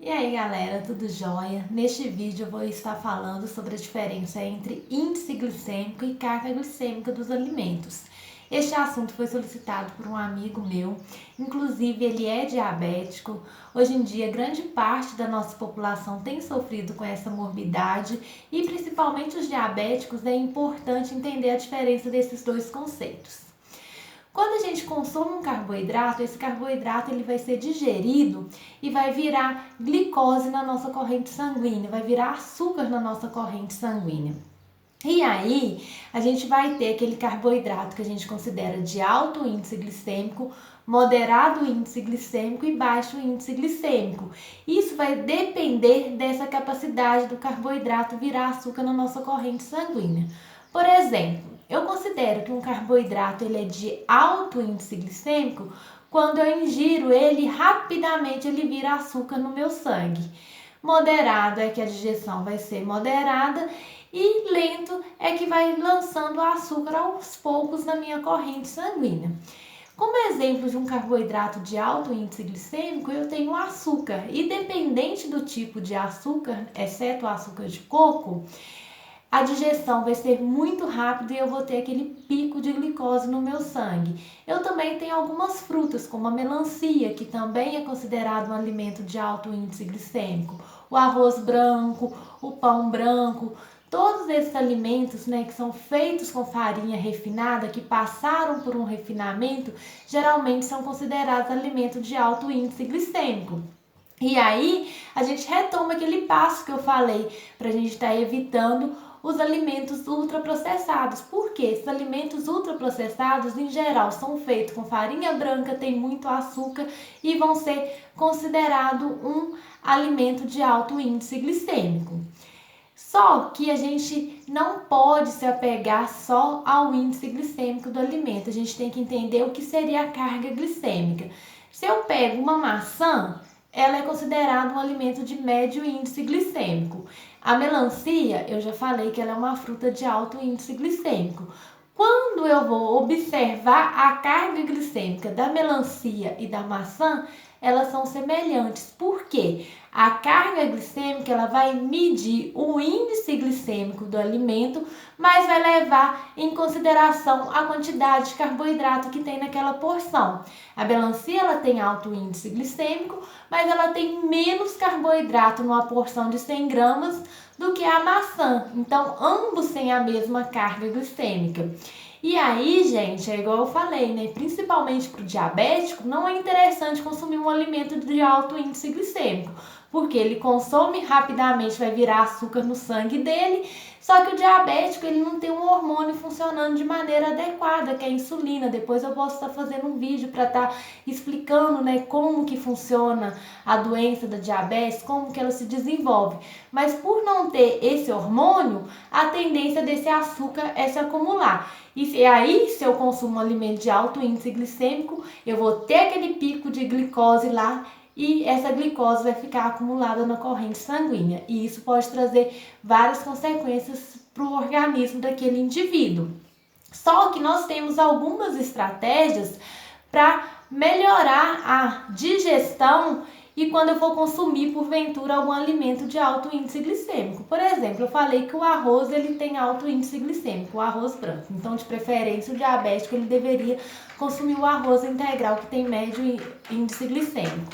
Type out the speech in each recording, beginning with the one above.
E aí galera, tudo jóia? Neste vídeo eu vou estar falando sobre a diferença entre índice glicêmico e carga glicêmica dos alimentos. Este assunto foi solicitado por um amigo meu, inclusive ele é diabético. Hoje em dia, grande parte da nossa população tem sofrido com essa morbidade e principalmente os diabéticos é importante entender a diferença desses dois conceitos. Quando a gente consome um carboidrato, esse carboidrato ele vai ser digerido e vai virar glicose na nossa corrente sanguínea, vai virar açúcar na nossa corrente sanguínea. E aí, a gente vai ter aquele carboidrato que a gente considera de alto índice glicêmico, moderado índice glicêmico e baixo índice glicêmico. Isso vai depender dessa capacidade do carboidrato virar açúcar na nossa corrente sanguínea. Por exemplo, eu considero que um carboidrato ele é de alto índice glicêmico quando eu ingiro ele rapidamente ele vira açúcar no meu sangue. Moderado é que a digestão vai ser moderada e lento é que vai lançando o açúcar aos poucos na minha corrente sanguínea. Como exemplo de um carboidrato de alto índice glicêmico, eu tenho o açúcar. E dependente do tipo de açúcar, exceto o açúcar de coco, a digestão vai ser muito rápida e eu vou ter aquele pico de glicose no meu sangue. Eu também tenho algumas frutas, como a melancia, que também é considerado um alimento de alto índice glicêmico, o arroz branco, o pão branco, todos esses alimentos, que são feitos com farinha refinada, que passaram por um refinamento, geralmente são considerados alimentos de alto índice glicêmico. E aí, a gente retoma aquele passo que eu falei, para a gente estar evitando os alimentos ultraprocessados. Porque esses alimentos ultraprocessados, em geral, são feitos com farinha branca, tem muito açúcar e vão ser considerados um alimento de alto índice glicêmico. Só que a gente não pode se apegar só ao índice glicêmico do alimento. A gente tem que entender o que seria a carga glicêmica. Se eu pego uma maçã, ela é considerada um alimento de médio índice glicêmico. A melancia, eu já falei que ela é uma fruta de alto índice glicêmico. Quando eu vou observar a carga glicêmica da melancia e da maçã, elas são semelhantes. Por quê? A carga glicêmica ela vai medir o índice glicêmico do alimento, mas vai levar em consideração a quantidade de carboidrato que tem naquela porção. A melancia ela tem alto índice glicêmico, mas ela tem menos carboidrato numa porção de 100 gramas do que a maçã. Então, ambos têm a mesma carga glicêmica. E aí, gente, é igual eu falei, principalmente para o diabético, não é interessante consumir um alimento de alto índice glicêmico, porque ele consome rapidamente, vai virar açúcar no sangue dele, só que o diabético ele não tem um hormônio funcionando de maneira adequada, que é a insulina. Depois eu posso estar fazendo um vídeo para estar explicando, como que funciona a doença da diabetes, como que ela se desenvolve. Mas por não ter esse hormônio, a tendência desse açúcar é se acumular. E aí, se eu consumo um alimento de alto índice glicêmico, eu vou ter aquele pico de glicose lá e essa glicose vai ficar acumulada na corrente sanguínea. E isso pode trazer várias consequências para o organismo daquele indivíduo. Só que nós temos algumas estratégias para melhorar a digestão e quando eu for consumir, porventura, algum alimento de alto índice glicêmico. Por exemplo, eu falei que o arroz ele tem alto índice glicêmico, o arroz branco. Então, de preferência, o diabético ele deveria consumir o arroz integral, que tem médio índice glicêmico.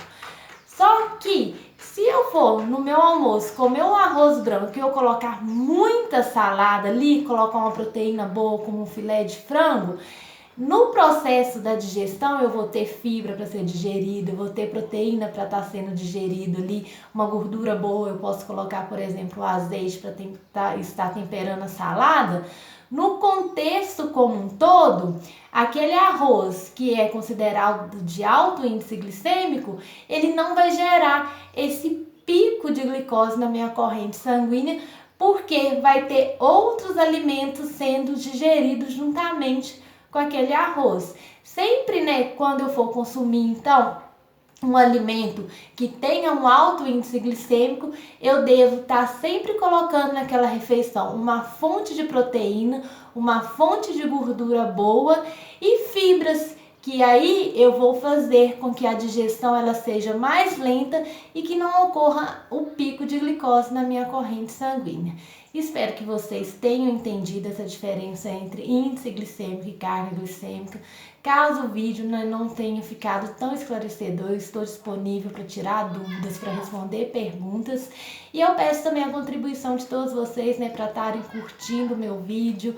Só que, se eu for no meu almoço comer o arroz branco e eu colocar muita salada ali, colocar uma proteína boa como um filé de frango, no processo da digestão eu vou ter fibra para ser digerida, eu vou ter proteína para estar sendo digerido ali, uma gordura boa, eu posso colocar, por exemplo, o azeite para estar temperando a salada. No contexto como um todo, aquele arroz que é considerado de alto índice glicêmico, ele não vai gerar esse pico de glicose na minha corrente sanguínea, porque vai ter outros alimentos sendo digeridos juntamente com aquele arroz. Sempre, quando eu for consumir, então, um alimento que tenha um alto índice glicêmico, eu devo estar sempre colocando naquela refeição uma fonte de proteína, uma fonte de gordura boa e fibras que aí eu vou fazer com que a digestão ela seja mais lenta e que não ocorra o pico de glicose na minha corrente sanguínea. Espero que vocês tenham entendido essa diferença entre índice glicêmico e carga glicêmica. Caso o vídeo não tenha ficado tão esclarecedor, eu estou disponível para tirar dúvidas, para responder perguntas. E eu peço também a contribuição de todos vocês, né, para estarem curtindo o meu vídeo.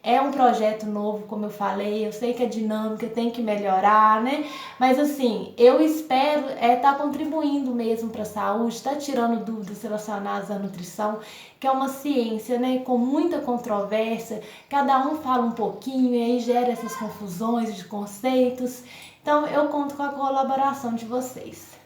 É um projeto novo, como eu falei, eu sei que a dinâmica tem que melhorar, né? Mas assim, eu espero estar contribuindo mesmo para a saúde, estar tirando dúvidas relacionadas à nutrição, que é uma ciência, né? Com muita controvérsia, cada um fala um pouquinho e aí gera essas confusões de conceitos. Então eu conto com a colaboração de vocês.